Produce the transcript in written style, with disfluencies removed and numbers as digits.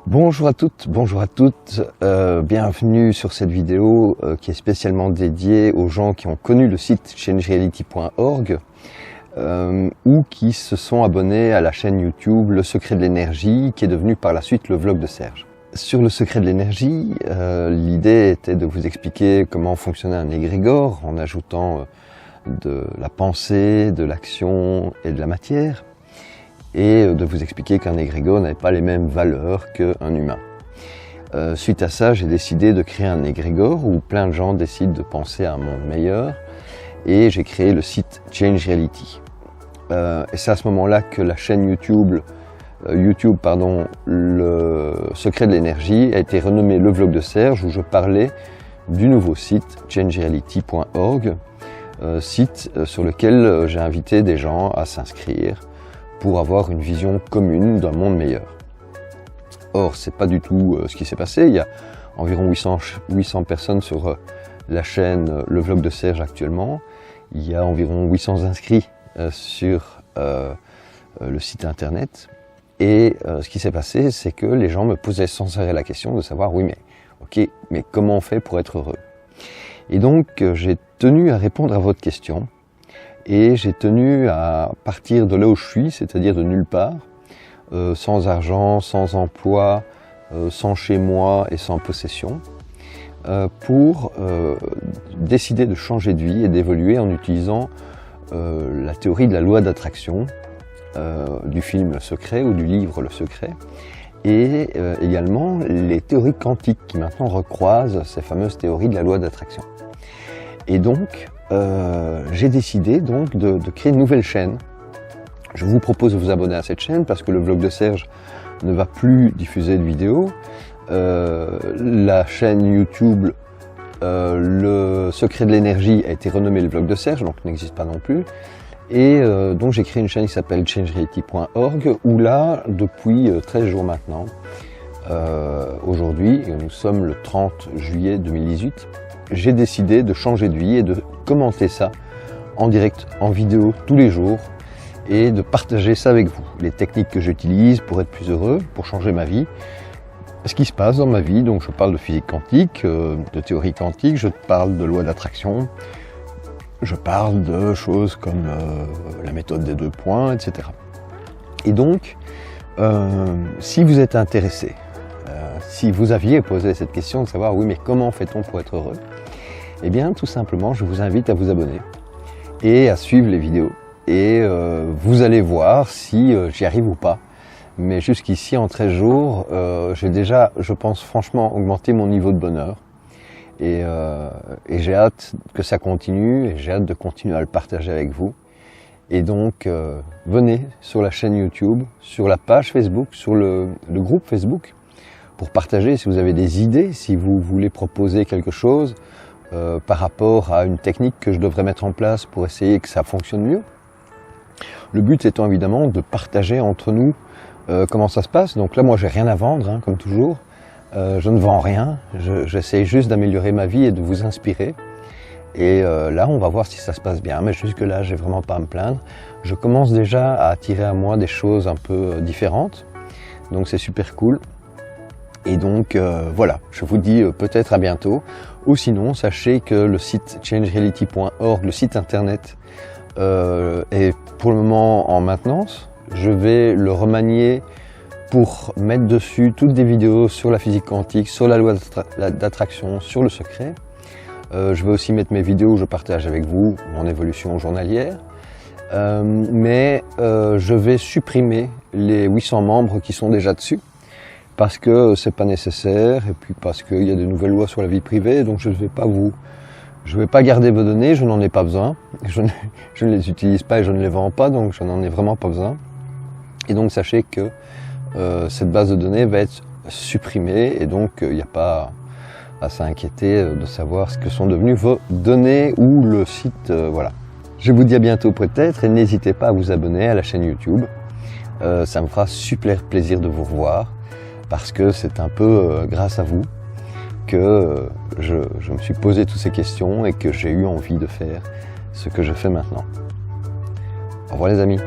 Bonjour à toutes, bienvenue sur cette vidéo qui est spécialement dédiée aux gens qui ont connu le site changereality.org ou qui se sont abonnés à la chaîne YouTube Le Secret de l'énergie qui est devenu par la suite le vlog de Serge. Sur Le Secret de l'énergie, l'idée était de vous expliquer comment fonctionnait un égrégore en ajoutant de la pensée, de l'action et de la matière, et de vous expliquer qu'un égrégore n'avait pas les mêmes valeurs qu'un humain. Suite à ça, j'ai décidé de créer un égrégore où plein de gens décident de penser à un monde meilleur, et j'ai créé le site Change Reality. Et c'est à ce moment-là que la chaîne YouTube, Le Secret de l'énergie, a été renommée Le Vlog de Serge, où je parlais du nouveau site changereality.org, site sur lequel j'ai invité des gens à s'inscrire pour avoir une vision commune d'un monde meilleur. Or, c'est pas du tout ce qui s'est passé. Il y a environ 800 personnes sur la chaîne Le Vlog de Serge actuellement. Il y a environ 800 inscrits sur le site internet. Et ce qui s'est passé, c'est que les gens me posaient sans arrêt la question de savoir, oui, mais comment on fait pour être heureux? Et donc, j'ai tenu à répondre à votre question. Et j'ai tenu à partir de là où je suis, c'est-à-dire de nulle part, sans argent, sans emploi, sans chez moi et sans possession, pour décider de changer de vie et d'évoluer en utilisant la théorie de la loi d'attraction du film Le Secret ou du livre Le Secret, et également les théories quantiques qui maintenant recroisent ces fameuses théories de la loi d'attraction. Et donc, j'ai décidé donc de créer une nouvelle chaîne. Je vous propose de vous abonner à cette chaîne parce que le vlog de Serge ne va plus diffuser de vidéos. La chaîne YouTube Le Secret de l'énergie a été renommée le vlog de Serge, donc n'existe pas non plus. Et donc j'ai créé une chaîne qui s'appelle changereality.org où là, depuis 13 jours maintenant, aujourd'hui, nous sommes le 30 juillet 2018, j'ai décidé de changer de vie et de commenter ça en direct, en vidéo, tous les jours, et de partager ça avec vous. Les techniques que j'utilise pour être plus heureux, pour changer ma vie, ce qui se passe dans ma vie. Donc je parle de physique quantique, de théorie quantique, je parle de loi d'attraction, je parle de choses comme la méthode des 2 points, etc. Et donc, si vous êtes intéressé, si vous aviez posé cette question de savoir, oui, mais comment fait-on pour être heureux? Eh bien, tout simplement, je vous invite à vous abonner et à suivre les vidéos. Et vous allez voir si j'y arrive ou pas. Mais jusqu'ici, en 13 jours, j'ai déjà, je pense franchement, augmenté mon niveau de bonheur. Et j'ai hâte que ça continue, et j'ai hâte de continuer à le partager avec vous. Et donc, venez sur la chaîne YouTube, sur la page Facebook, sur le groupe Facebook, pour partager si vous avez des idées, si vous voulez proposer quelque chose par rapport à une technique que je devrais mettre en place pour essayer que ça fonctionne mieux. Le but étant évidemment de partager entre nous comment ça se passe. Donc là, moi, j'ai rien à vendre, hein, comme toujours. Je ne vends rien, j'essaie juste d'améliorer ma vie et de vous inspirer. Et là, on va voir si ça se passe bien. Mais jusque-là, j'ai vraiment pas à me plaindre. Je commence déjà à attirer à moi des choses un peu différentes. Donc c'est super cool. Et donc voilà, je vous dis peut-être à bientôt. Ou sinon, sachez que le site changereality.org, le site internet, est pour le moment en maintenance. Je vais le remanier pour mettre dessus toutes des vidéos sur la physique quantique, sur la loi d'attraction, sur le secret. Je vais aussi mettre mes vidéos où je partage avec vous mon évolution journalière. Mais je vais supprimer les 800 membres qui sont déjà dessus, parce que c'est pas nécessaire, et puis parce qu'il y a de nouvelles lois sur la vie privée, donc je ne vais pas garder vos données, je n'en ai pas besoin, je ne les utilise pas et je ne les vends pas, donc je n'en ai vraiment pas besoin. Et donc sachez que cette base de données va être supprimée, et donc il n'y a pas à s'inquiéter de savoir ce que sont devenues vos données ou le site, voilà. Je vous dis à bientôt peut-être, et n'hésitez pas à vous abonner à la chaîne YouTube, ça me fera super plaisir de vous revoir, parce que c'est un peu grâce à vous que je me suis posé toutes ces questions et que j'ai eu envie de faire ce que je fais maintenant. Au revoir les amis.